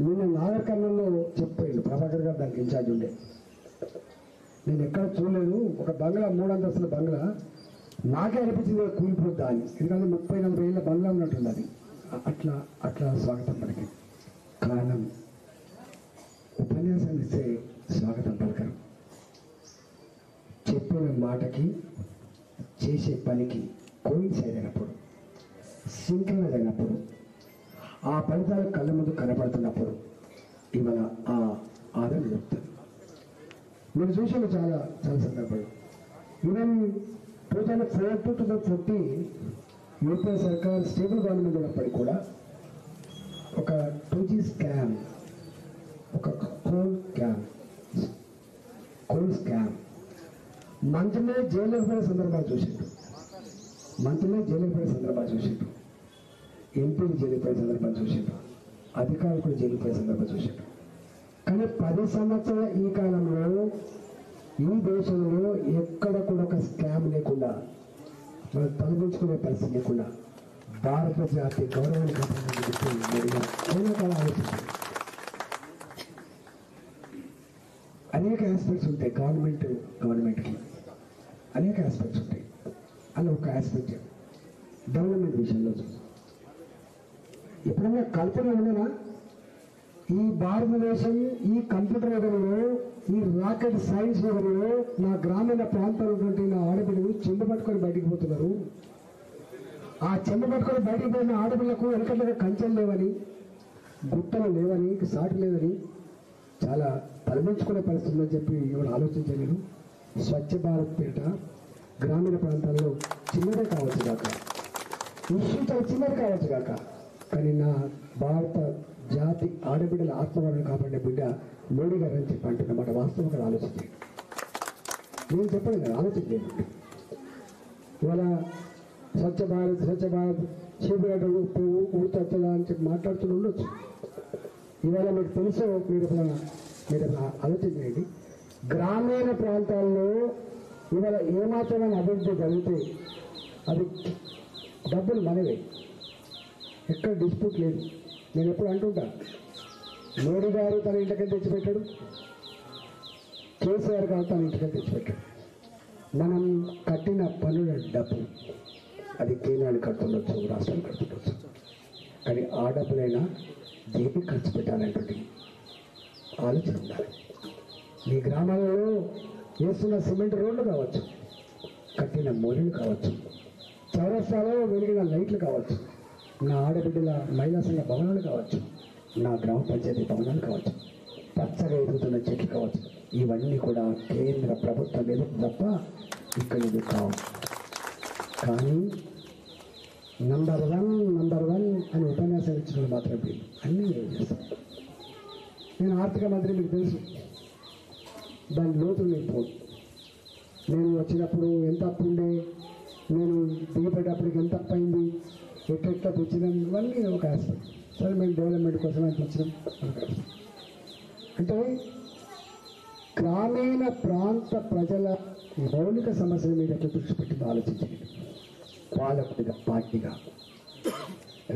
నిన్న నాగర్ కర్నూలులో చెప్పాడు ప్రభాకర్ గారు దానికి ఇన్ఛార్జ్ ఉండే. నేను ఎక్కడ చూడలేదు. ఒక బంగ్లా 3 అంతస్తుల బంగ్లా నాకే అనిపించింది కూలిపోద్దా అని. ఎందుకంటే 30-40 ఏళ్ళ బంగ్లా ఉన్నట్టుంది అది. అట్లా అట్లా స్వాగతం పలికి కారణం ఉపన్యాసం ఇస్తే స్వాగతం పలకరు. చెప్పిన మాటకి చేసే పనికి కోయిన్సైడ్ అయినప్పుడు, సింక్రనైజ్ అయినప్పుడు, ఆ ఫలితాలు కళ్ళ ముందు కనపడుతున్నప్పుడు ఇవాళ ఆ ఆదరణ చెప్తుంది. మీరు చూసాను చాలా చాలా సందర్భాలు. ఈవెన్ 2004 to 2014 యూపీఏ సర్కార్ స్టేబుల్ గవర్నమెంట్ ఉన్నప్పటికీ కూడా ఒక 2G స్కామ్, ఒక కోల్ స్కామ్ మంత్రులే జైలుకి పోయే సందర్భాలు చూసిండు. ఎంపీలు జైలుకి పోయే సందర్భాలు చూసిండు. అధికారులు కూడా జైలుకి పోయే సందర్భాలు చూసిండు. కానీ 10 సంవత్సరాల ఈ కాలంలో ఈ దేశంలో ఎక్కడ కూడా ఒక స్కామ్ లేకుండా, మనం తలదించుకునే పరిస్థితి లేకుండా భారత జాతి గౌరవానికి ఆలోచించారు. అనేక ఆస్పెక్ట్స్ ఉంటాయి గవర్నమెంట్కి అనేక ఆస్పెక్ట్స్ ఉంటాయి. అలా ఒక ఆస్పెక్ట్ డెవలప్మెంట్ విషయంలో ఎప్పుడైనా కల్పన ఉండనా? ఈ భారతదేశం ఈ కంప్యూటర్ యుగంలో, ఈ రాకెట్ సైన్స్ యుగంలో నా గ్రామీణ ప్రాంతాలు ఉన్నటువంటి నా ఆడపిల్లలు చెండు పట్టుకొని బయటికి పోతున్నారు. ఆ చెండు పట్టుకొని బయటికి పోయిన ఆడపిల్లకు వెనకట్లుగా కంచెలు లేవని, గుట్టలు లేవని, సాటి లేదని చాలా తలదించుకునే పరిస్థితి ఉందని చెప్పి ఎవరు ఆలోచించలేదు. స్వచ్ఛ భారత్ పేట గ్రామీణ ప్రాంతాల్లో చిన్నదే కావచ్చు కాక, ఇష్యూ చాలా చిన్నది కావచ్చు కాక, కానీ నా భారత జాతి ఆడబిడ్డల ఆత్మగౌరవం కాపాడే బిడ్డ మోడీ గారు అని చెప్పి అంటున్నమాట వాస్తవంగా ఆలోచించండి. నేను చెప్పండి కదా, ఆలోచించలేదు. ఇవాళ స్వచ్ఛ భారత్ చీపుగడ్డ పువ్వు ఊతొచ్చదా అని చెప్పి మాట్లాడుతూ ఉండొచ్చు. ఇవాళ మీకు తెలుసు, మీరు ఆలోచించండి. గ్రామీణ ప్రాంతాల్లో ఇవాళ ఏమాత్రమైన అభివృద్ధి జరిగితే అది డబ్బులు మనవే, ఎక్కడ డిస్ప్యూట్ లేదు. నేను ఎప్పుడు అంటుంటా, మోడీ గారు తన ఇంటికి తెచ్చిపెట్టాడు, కేసీఆర్ గారు తన ఇంటికి తెచ్చిపెట్టాడు. మనం కట్టిన పన్నుల డబ్బు అది కేంద్రాన్ని కడుతుండొచ్చు, రాష్ట్రాలు కడుతుండొచ్చు, కానీ ఆ డబ్బులైనా దేనికి ఖర్చు పెట్టాలనేటువంటి ఆలోచన ఉండాలి. మీ గ్రామాలలో వేస్తున్న సిమెంట్ రోడ్లు కావచ్చు, కట్టిన మూలలు కావచ్చు, చౌరస్తాలో వెలిగిన లైట్లు కావచ్చు, నా ఆడబిడ్డల మహిళా సంఘ భవనాలు కావచ్చు, నా గ్రామ పంచాయతీ భవనాలు కావచ్చు, పచ్చగా ఎదుగుతున్న చెట్లు కావచ్చు, ఇవన్నీ కూడా కేంద్ర ప్రభుత్వం ఎదుగు తప్ప ఇక్కడ ఎదుగు కావు. కానీ నంబర్ వన్ అని ఉపన్యాసం ఇచ్చిన మాత్రం అన్నీ చేస్తాను. నేను ఆర్థిక మంత్రి, మీకు తెలుసు, దాని లోతు నేను నేను వచ్చినప్పుడు ఎంత అప్పు ఉండే, నేను దిగిపోయేటప్పటికి ఎంత అప్పు అయింది, ఎట్లా తెచ్చినాం, ఇవన్నీ ఒక ఆస్పెక్ట్. సరే, మేము డెవలప్మెంట్ కోసం అని తెచ్చినాం. అంటే గ్రామీణ ప్రాంత ప్రజల మౌలిక సమస్యల మీద దృష్టి పెట్టి ఆలోచించండి పాలకుడిగా, పార్టీగా.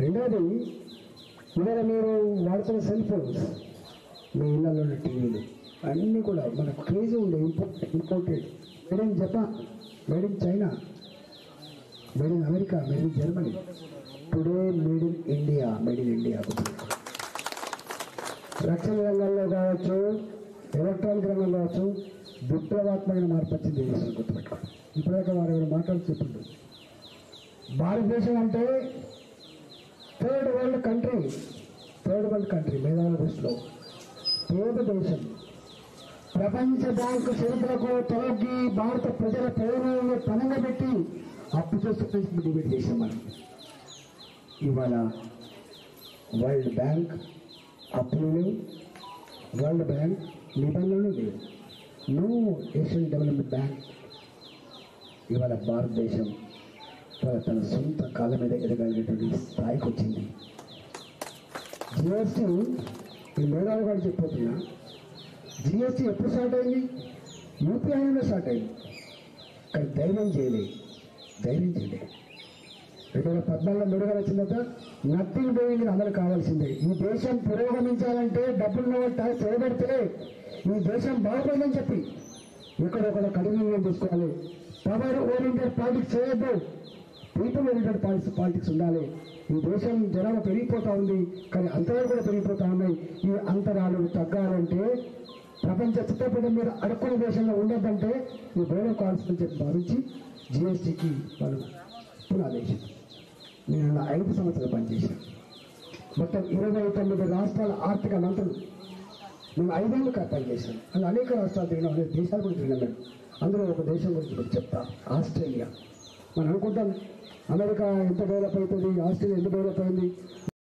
రెండవది, ఇవాళ మీరు వాడుతున్న సెల్ ఫోన్స్, మీ ఇళ్లలో ఉన్న టీవీలు అన్నీ కూడా మనకు క్రేజీ ఉండే imported, made in Japan, made in China, made in America, made in Germany. Today made in India. రక్షణ రంగంలో కావచ్చు, ఎలక్ట్రానిక్ రంగంలో కావచ్చు, విప్లవాత్మకమైన మార్పు వచ్చింది. గుర్తుపెట్టుకోండి. ఇప్పటిదాకా వారు ఎవరు మాట్లాడి చెప్పిండు, భారతదేశం అంటే థర్డ్ వరల్డ్ కంట్రీ మేధావుల దృష్టిలో పేద దేశం. ప్రపంచ బ్యాంకు షరతులకు తొలగి భారత ప్రజల ప్రయోజనాలను పనంగా పెట్టి అప్పు చేస్తూ డిబేట్ చేసాం మనం. ఇవాళ వరల్డ్ బ్యాంక్ అప్పులు లేవు, వరల్డ్ బ్యాంక్ నిబంధనలు లేవు, నో ఏషియన్ డెవలప్మెంట్ బ్యాంక్. ఇవాళ భారతదేశం తన సొంత కాళ్ళ మీద ఎదగలిగేటువంటి స్థాయికి వచ్చింది. జిఎస్టీ, ఈ మేధావి గారు చెప్పబోతున్నా, జిఎస్టీ ఎప్పుడు స్టార్ట్ అయింది? యూపీఐలో స్టార్ట్ అయింది. కానీ ధైర్యం చేయలేదు. 2014 మెరుగ వచ్చిందట నథింగ్ డూయింగ్ అమలు కావాల్సిందే. ఈ దేశం పురోగమించాలంటే డబ్బులు ట్యాక్స్ చేయబడితే ఈ దేశం బాగుపడిందని చెప్పి ఎక్కడొక్కడ కఠినంగా తీసుకోవాలి. పవర్ ఓరియంటెడ్ పాలిటిక్స్ చేయొద్దు, పీపుల్ ఓరియంటెడ్ పాలిటిక్స్ ఉండాలి. ఈ దేశం జనాభా పెరిగిపోతూ ఉంది, కానీ అంతరాలు కూడా పెరిగిపోతూ ఉన్నాయి. ఈ అంతరాలు తగ్గాలంటే ప్రపంచ చిత్రపటం మీద అడుక్కునే దేశంలో ఉండద్దంటే ఈ గౌరవ కావాల్సిందని చెప్పి భావించి జిఎస్టీకి వాళ్ళు పునాదేశం. నేను 5 సంవత్సరాలు పనిచేశాను. మొత్తం 29 రాష్ట్రాల ఆర్థిక మంత్రులు మేము 5 ఏళ్ళు పనిచేశాను. అలా అనేక రాష్ట్రాలు తిరిగినాం, అనేక దేశాలు కూడా తిరిగినాం. మేము అందులో ఒక దేశం గురించి మీకు చెప్తా, ఆస్ట్రేలియా. మనం అనుకుంటాం అమెరికా ఎంత డెవలప్ అవుతుంది, ఆస్ట్రేలియా ఎంత డెవలప్ అయింది.